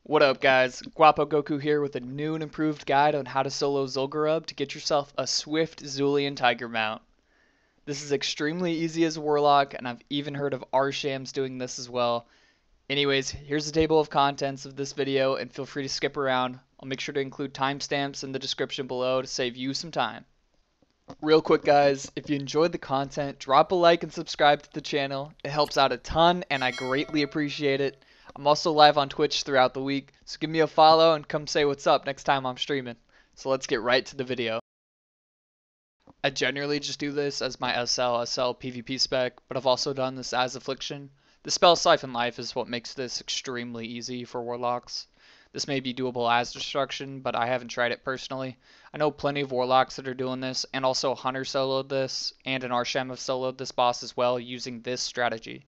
What up guys, Guapo Goku here with a new and improved guide on how to solo Zul'Gurub to get yourself a swift Zulian Tiger mount. This is extremely easy as a Warlock, and I've even heard of R-Shams doing this as well. Anyways, here's the table of contents of this video, and feel free to skip around. I'll make sure to include timestamps in the description below to save you some time. Real quick guys, if you enjoyed the content, drop a like and subscribe to the channel. It helps out a ton and I greatly appreciate it. I'm also live on Twitch throughout the week, so give me a follow and come say what's up next time I'm streaming. So let's get right to the video. I generally just do this as my SL PvP spec, but I've also done this as Affliction. The spell Siphon Life is what makes this extremely easy for Warlocks. This may be doable as Destruction, but I haven't tried it personally. I know plenty of Warlocks that are doing this, and also Hunter soloed this, and an R-Sham have soloed this boss as well using this strategy.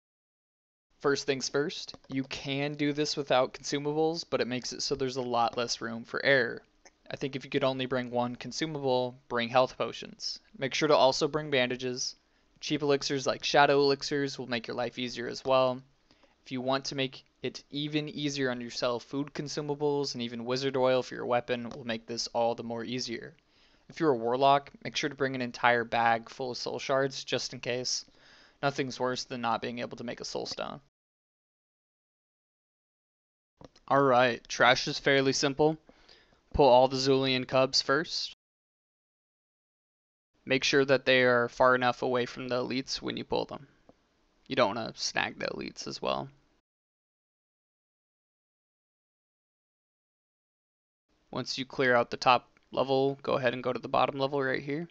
First things first, you can do this without consumables, but it makes it so there's a lot less room for error. I think if you could only bring one consumable, bring health potions. Make sure to also bring bandages. Cheap elixirs like shadow elixirs will make your life easier as well. If you want to make it even easier on yourself, food consumables and even wizard oil for your weapon will make this all the more easier. If you're a warlock, make sure to bring an entire bag full of soul shards just in case. Nothing's worse than not being able to make a soul stone. Alright, trash is fairly simple. Pull all the Zulian cubs first. Make sure that they are far enough away from the elites when you pull them. You don't want to snag the elites as well. Once you clear out the top level, go ahead and go to the bottom level right here.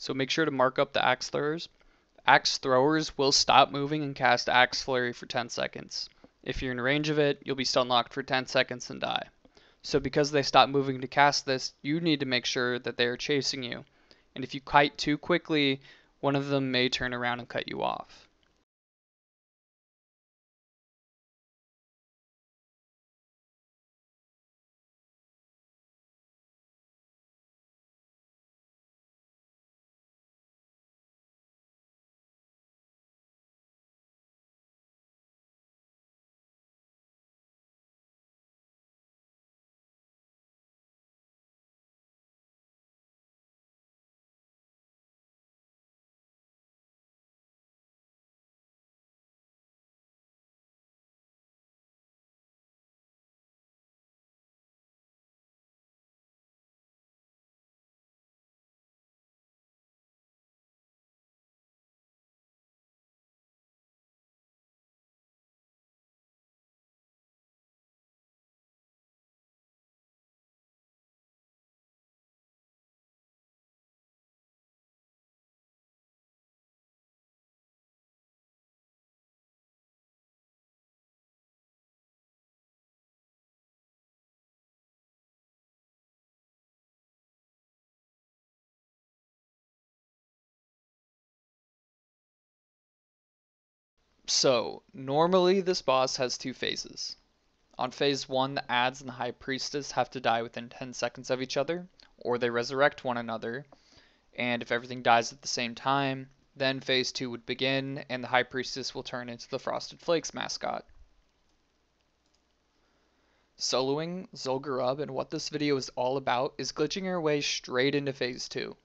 So make sure to mark up the axe throwers. Axe throwers will stop moving and cast Axe Flurry for 10 seconds. If you're in range of it, you'll be stun locked for 10 seconds and die. So because they stop moving to cast this, you need to make sure that they are chasing you. And if you kite too quickly, one of them may turn around and cut you off. So, normally this boss has two phases. On phase 1, the ads and the High Priestess have to die within 10 seconds of each other, or they resurrect one another, and if everything dies at the same time, then phase 2 would begin, and the High Priestess will turn into the Frosted Flakes mascot. Soloing Zul'Gurub, and what this video is all about, is glitching your way straight into phase 2.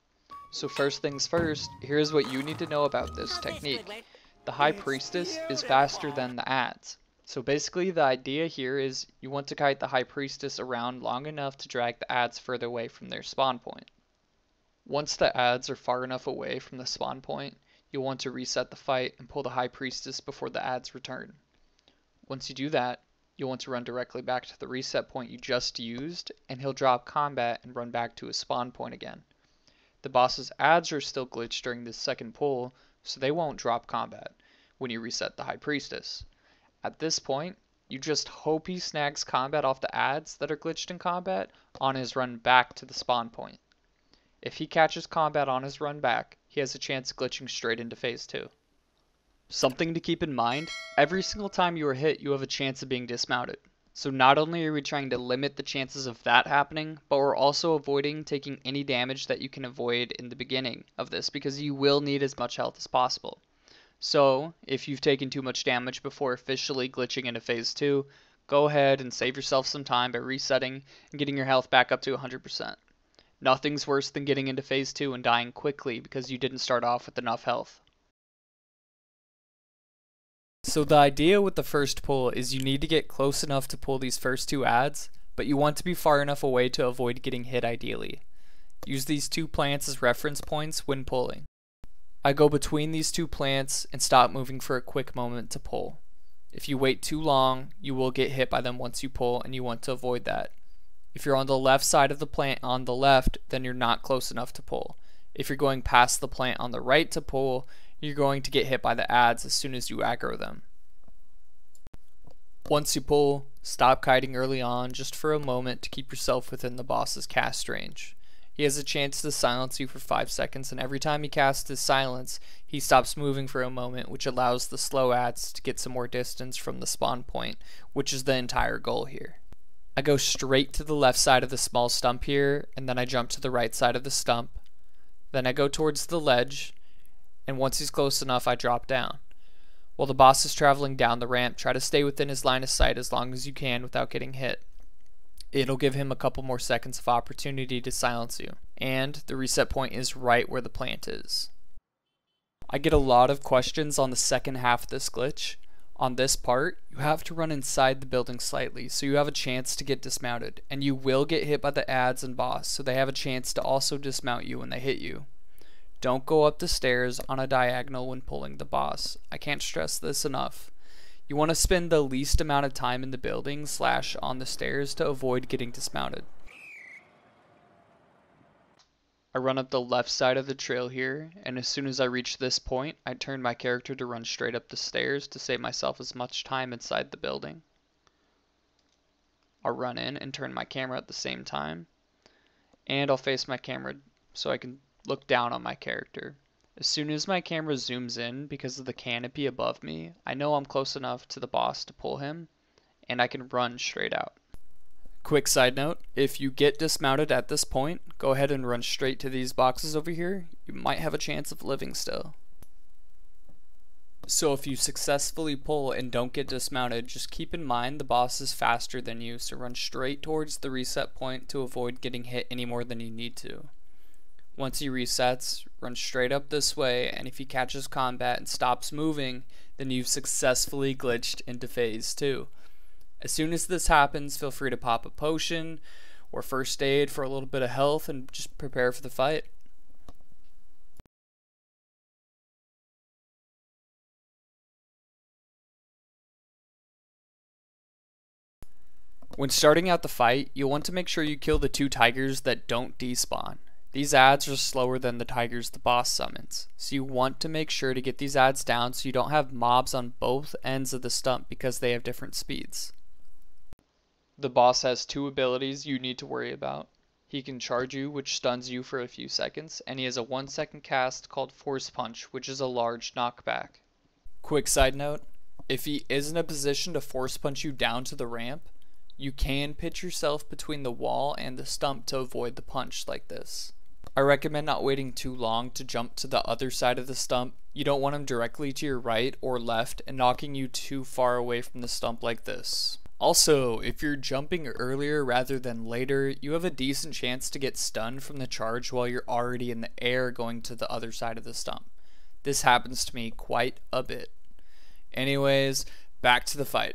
So first things first, here's what you need to know about this technique. The High Priestess is faster than the ads. So basically the idea here is you want to kite the High Priestess around long enough to drag the ads further away from their spawn point. Once the ads are far enough away from the spawn point, you'll want to reset the fight and pull the High Priestess before the adds return. Once you do that, you'll want to run directly back to the reset point you just used, and he'll drop combat and run back to his spawn point again. The boss's adds are still glitched during this second pull, so they won't drop combat when you reset the High Priestess. At this point, you just hope he snags combat off the adds that are glitched in combat on his run back to the spawn point. If he catches combat on his run back, he has a chance of glitching straight into phase 2. Something to keep in mind, every single time you are hit, you have a chance of being dismounted. So not only are we trying to limit the chances of that happening, but we're also avoiding taking any damage that you can avoid in the beginning of this, because you will need as much health as possible. So, if you've taken too much damage before officially glitching into phase 2, go ahead and save yourself some time by resetting and getting your health back up to 100%. Nothing's worse than getting into phase 2 and dying quickly because you didn't start off with enough health. So the idea with the first pull is you need to get close enough to pull these first two adds, but you want to be far enough away to avoid getting hit ideally. Use these two plants as reference points when pulling. I go between these two plants and stop moving for a quick moment to pull. If you wait too long, you will get hit by them once you pull, and you want to avoid that. If you're on the left side of the plant on the left, then you're not close enough to pull. If you're going past the plant on the right to pull, you're going to get hit by the adds as soon as you aggro them. Once you pull, stop kiting early on just for a moment to keep yourself within the boss's cast range. He has a chance to silence you for 5 seconds, and every time he casts his silence, he stops moving for a moment, which allows the slow adds to get some more distance from the spawn point, which is the entire goal here. I go straight to the left side of the small stump here, and then I jump to the right side of the stump. Then I go towards the ledge, and once he's close enough, I drop down. While the boss is traveling down the ramp, try to stay within his line of sight as long as you can without getting hit. It'll give him a couple more seconds of opportunity to silence you, and the reset point is right where the plant is. I get a lot of questions on the second half of this glitch. On this part, you have to run inside the building slightly so you have a chance to get dismounted, and you will get hit by the adds and boss, so they have a chance to also dismount you when they hit you. Don't go up the stairs on a diagonal when pulling the boss. I can't stress this enough. You want to spend the least amount of time in the building / on the stairs to avoid getting dismounted. I run up the left side of the trail here, and as soon as I reach this point, I turn my character to run straight up the stairs to save myself as much time inside the building. I'll run in and turn my camera at the same time, and I'll face my camera so I can look down on my character. As soon as my camera zooms in because of the canopy above me, I know I'm close enough to the boss to pull him, and I can run straight out. Quick side note, if you get dismounted at this point, go ahead and run straight to these boxes over here. You might have a chance of living still. So if you successfully pull and don't get dismounted, just keep in mind the boss is faster than you, so run straight towards the reset point to avoid getting hit any more than you need to. Once he resets, run straight up this way, and if he catches combat and stops moving, then you've successfully glitched into phase 2. As soon as this happens, feel free to pop a potion or first aid for a little bit of health and just prepare for the fight. When starting out the fight, you'll want to make sure you kill the 2 tigers that don't despawn. These adds are slower than the tigers the boss summons, so you want to make sure to get these adds down so you don't have mobs on both ends of the stump because they have different speeds. The boss has 2 abilities you need to worry about. He can charge you, which stuns you for a few seconds, and he has a 1-second cast called Force Punch, which is a large knockback. Quick side note, if he is in a position to force punch you down to the ramp, you can pitch yourself between the wall and the stump to avoid the punch like this. I recommend not waiting too long to jump to the other side of the stump. You don't want him directly to your right or left and knocking you too far away from the stump like this. Also, if you're jumping earlier rather than later, you have a decent chance to get stunned from the charge while you're already in the air going to the other side of the stump. This happens to me quite a bit. Anyways, back to the fight.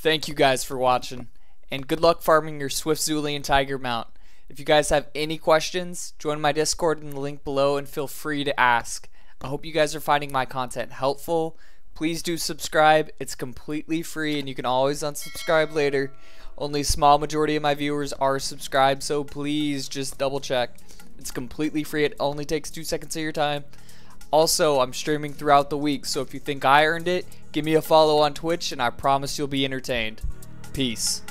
Thank you guys for watching, and good luck farming your Swift Zulian Tiger mount. If you guys have any questions, join my Discord in the link below and feel free to ask. I hope you guys are finding my content helpful. Please do subscribe. It's completely free and you can always unsubscribe later. Only a small majority of my viewers are subscribed, so please just double check. It's completely free. It only takes 2 seconds of your time. Also, I'm streaming throughout the week, so if you think I earned it, give me a follow on Twitch and I promise you'll be entertained. Peace.